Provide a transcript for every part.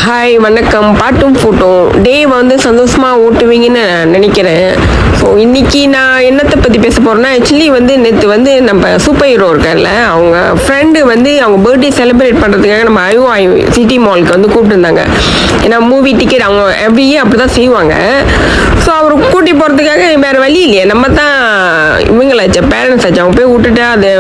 Hi வணக்கம். பாட்டும் ஃபோட்டோம் டே வந்து சந்தோஷமாக ஓட்டுவீங்கன்னு நான் நினைக்கிறேன். ஸோ இன்றைக்கி நான் என்னத்தை பற்றி பேச போகிறேன்னா, ஆக்சுவலி வந்து நேற்று வந்து நம்ம சூப்பர் ஹீரோ இருக்கார்ல, அவங்க ஃப்ரெண்டு வந்து அவங்க பர்த்டே செலிப்ரேட் பண்ணுறதுக்காக நம்ம ஐஓஐ சிட்டி மாலுக்கு வந்து கூப்பிட்டுருந்தாங்க. ஏன்னா மூவி டிக்கெட் அவங்க எவ்ரி இயர் அப்படி தான் செய்வாங்க. ஸோ அவர் கூட்டி போகிறதுக்காக வேறு வழி இல்லையே, நம்ம தான் இவங்களாச்சு பேரண்ட்ஸ் ஆச்சு, அவங்க போய் விட்டுட்டு அது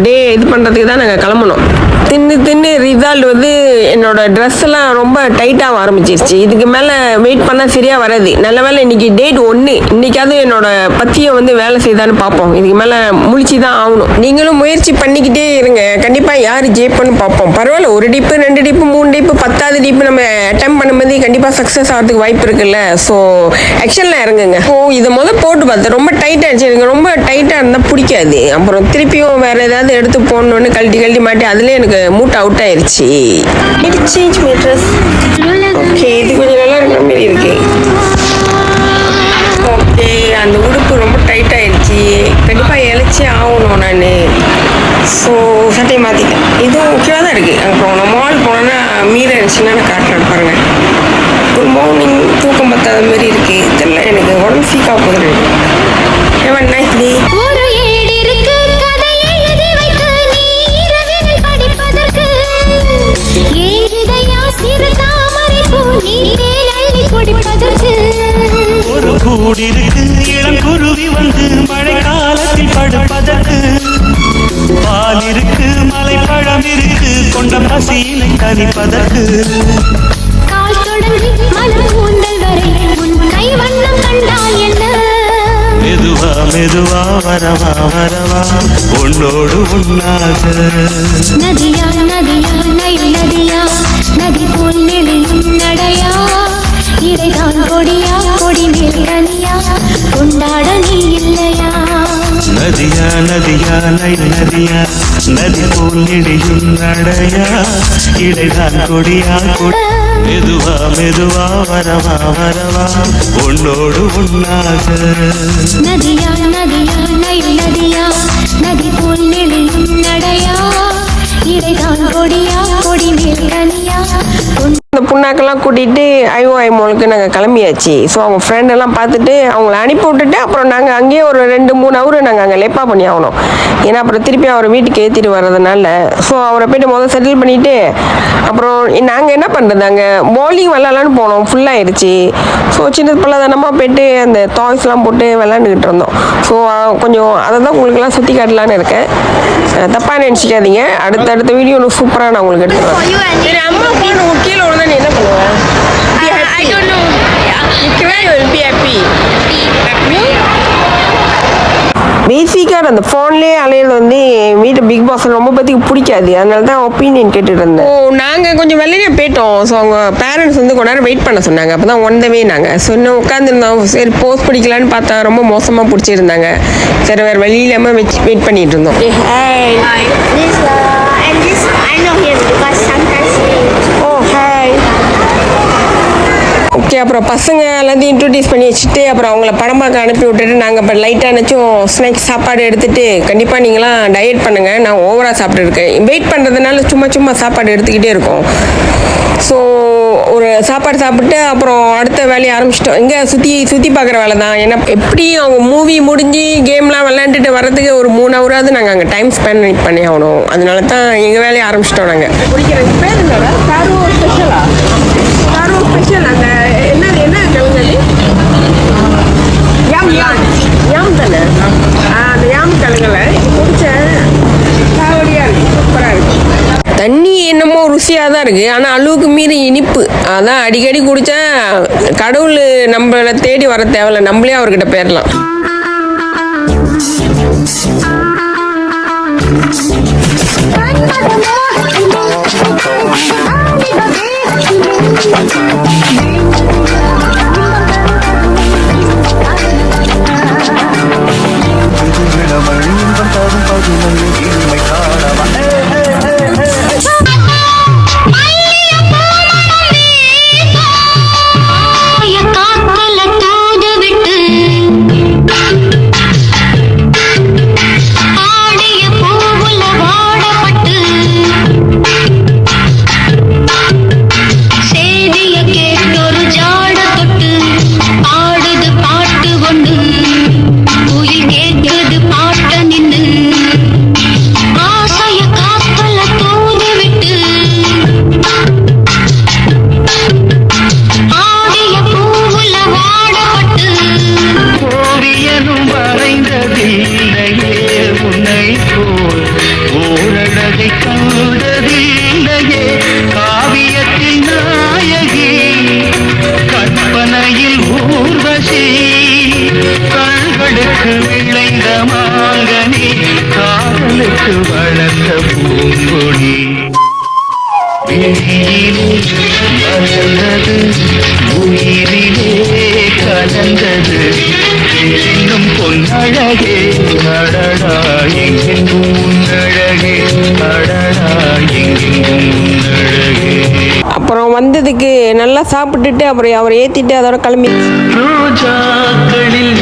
டே இது பண்ணுறதுக்கு தான் நாங்கள் கிளம்பணும். தின்னு ரிசல்ட் வந்து என்னோட ட்ரெஸ் எல்லாம் ரொம்ப டைட்டாக ஆரம்பிச்சிருச்சு. இதுக்கு மேலே வெயிட் பண்ணால் சரியாக வராது. நல்ல வேலை இன்னைக்கு டேட் 1, இன்னைக்காவது என்னோட பத்தியை வந்து வேலை செய்தான்னு பார்ப்போம். இதுக்கு மேலே முழிச்சு தான் ஆகணும். நீங்களும் முயற்சி பண்ணிக்கிட்டே இருங்க, கண்டிப்பாக யார் ஜெயிப்புன்னு பார்ப்போம். பரவாயில்ல, 1 டிப்பு 2 டிப்பு 3 டிப்பு 10வது டிப்பு நம்ம அட்டெம்ட் பண்ணும்போது கண்டிப்பாக சக்ஸஸ் ஆகிறதுக்கு வாய்ப்பு இருக்குல்ல. ஸோ ஆக்ஷனில் இறங்குங்க. ஸோ இதை போட்டு பார்த்தேன், ரொம்ப டைட்டாக இருந்துச்சு. எனக்கு ரொம்ப டைட்டாக இருந்தால் பிடிக்காது. அப்புறம் திருப்பியும் வேறு ஏதாவது எடுத்து போடணுன்னு கழட்டி மாட்டி அதுலேயே எனக்கு மூட் அவுட் ஆயிடுச்சு. Change my dress. ஓகே, இது கொஞ்சம் நல்லா இருக்கிற மாதிரி இருக்கு. ஓகே, அந்த உடுப்பு ரொம்ப டைட் ஆயிடுச்சு, கண்டிப்பாக இழைச்சி ஆகணும் நான். ஸோ சட்டையை மாற்றிட்டேன். இதுவும் ஓகேவாக தான் இருக்குது. அப்புறம் நான் மால் போனோன்னா மீற இருந்துச்சுன்னா நான் காட்டுறேன் பாருங்கள். குட் மார்னிங், தூக்கம் பத்தாத மாதிரி இருக்குது. இதெல்லாம் எனக்கு உடம்பு சீக்காக போகுது. Have nice day. ஒரு கூடிருக்கு இளங்குருவி வந்து மழைக்காலத்தில் படுப்பதற்கு, பால் இருக்கு மலைப்பழம் இருக்கு கொண்ட பசியினை தணிப்பதற்கு, கால் தொடங்கி மனம் கூந்தல் வரை உன் கை வண்ணம் கண்டால் என்ன, மெதுவா மெதுவா வரவா வரவா உன்னோடு உண்ணாக, நதியா நதியா நயில் நதியா நதி போல் நெளியும் நடையா, இடைதான் கொடியா கொடி மேல் கனியா கொண்டாட நீ இல்லையா, நதியா நதியா நயில் நதியா நதி போல் நெடியும் நடையா, இடைதான் கொடியா கொடி, மெதுவா மெதுவா வரவா வரவா உன்னோடு உண்ணாக, நதியா நதியா நயில் நதியா நதி போல் நெளியும் நடையா, இடைதான் கொடியா கொடி மேல் கனியா. இந்த புண்ணாக்கெல்லாம் கூட்டிகிட்டு ஐஓஐ மாலுக்கு நாங்கள் கிளம்பியாச்சு. ஸோ அவங்க ஃப்ரெண்டெல்லாம் பார்த்துட்டு அவங்கள அனுப்பி விட்டுட்டு அப்புறம் நாங்கள் அங்கேயே ஒரு 2-3 ஹவர் நாங்கள் அங்கே லேப்பா பண்ணி ஆகணும். ஏன்னா அப்புறம் திருப்பி அவரை வீட்டுக்கு ஏற்றிட்டு வர்றதுனால. ஸோ அவரை போய்ட்டு முதல்ல செட்டில் பண்ணிவிட்டு அப்புறம் நாங்கள் என்ன பண்ணுறது, அங்கே பவுலிங் விளாட்லான்னு போனோம், ஃபுல்லாகிடுச்சு. ஸோ சின்ன பிள்ளைதனமாக போய்ட்டு அந்த டாய்ஸ்லாம் போட்டு விளாண்டுக்கிட்டு இருந்தோம். ஸோ கொஞ்சம் அதை தான் உங்களுக்கெல்லாம் சுற்றி காட்டலான்னு இருக்கேன், தப்பாக நினச்சிக்காதீங்க. அடுத்த வீடியோ ஒன்று சூப்பராக நான் உங்களுக்கு எடுத்துக்கிறேன். சரி, அம்மா போன கீழே விழுந்தா நீ என்ன பண்ணுவேன்? I don't know. பேசிக்காக அந்த ஃபோன்லேயே அலையிறது வந்து வீட்டு பிக் பாஸ் ரொம்ப பேத்துக்கு பிடிக்காது. அதனால தான் ஒப்பீனியன் கேட்டுட்டு இருந்தேன். நாங்கள் கொஞ்சம் வெளியே போயிட்டோம். ஸோ அவங்க பேரண்ட்ஸ் வந்து கொஞ்ச நேரம் வெயிட் பண்ண சொன்னாங்க. அப்போ தான் ஒன்தவே நாங்கள் சொன்ன உட்காந்துருந்தோம். சரி போஸ்ட் பிடிக்கலான்னு பார்த்தா ரொம்ப மோசமாக பிடிச்சிருந்தாங்க. சரி வேறு வழி இல்லாமல் வெயிட் பண்ணிட்டு இருந்தோம். And this I know him because sometimes okay, அப்புறம் பசங்க எல்லாத்தையும் இன்ட்ரடியூஸ் பண்ணி வச்சுட்டு அப்புறம் அவங்கள படம் பார்க்க அனுப்பி விட்டுட்டு நாங்கள் இப்போ லைட்டாக நினச்சும் ஸ்நாக்ஸ் சாப்பாடு எடுத்துகிட்டு கண்டிப்பாக நீங்களாம் டயட் பண்ணுங்கள். நான் ஓவராக சாப்பிட்டுருக்கேன். வெயிட் பண்ணுறதுனால சும்மா சாப்பாடு எடுத்துக்கிட்டே இருக்கோம். ஸோ ஒரு சாப்பாடு சாப்பிட்டு அப்புறம் அடுத்த வேலையை ஆரம்பிச்சிட்டோம். இங்கே சுற்றி பார்க்குற வேலை தான். ஏன்னா எப்படி அவங்க மூவி முடிஞ்சு கேம்லாம் விளையாண்டுட்டு வர்றதுக்கு ஒரு 3 ஹவராவது நாங்கள் அங்கே டைம் ஸ்பெண்ட் பண்ணி ஆகணும். அதனால தான் எங்கள் வேலையை ஆரம்பிச்சிட்டோம் நாங்கள். பிடிக்கிறேன் பேர் என்னடா? காரோ ஸ்பெஷலா? காரோ ஸ்பெஷல். அந்த என்ன கிழங்கு? யாம் தானே? அந்த யாம் கிழங்குல பிடிச்சேன். காவடியாக இருக்குது, சூப்பராக இருக்குது. தண்ணி என்னமோ ருசியாக தான் இருக்குது, ஆனால் அளவுக்கு மீறி இனிப்பு. அதான் அடிக்கடி குடித்தா கடவுள் நம்மளை தேடி வர தேவையில்ல, நம்மளே அவர்கிட்ட போயிடலாம். சேதி போட்டு வளர்ந்த பூங்கொடி விழியிலே மலர்ந்தது உயிரிலே கலந்தது இன்னும் பொன்னழகே அடடா எங்கெங்கும் உன்னழகே அடடா எங்கெங்கும் உன்னழகே. அப்புறம் வந்ததுக்கு நல்லா சாப்பிட்டுட்டு அப்புறம் அவரை ஏற்றிட்டு அதோட கிளம்பி ரோஜாக்களில்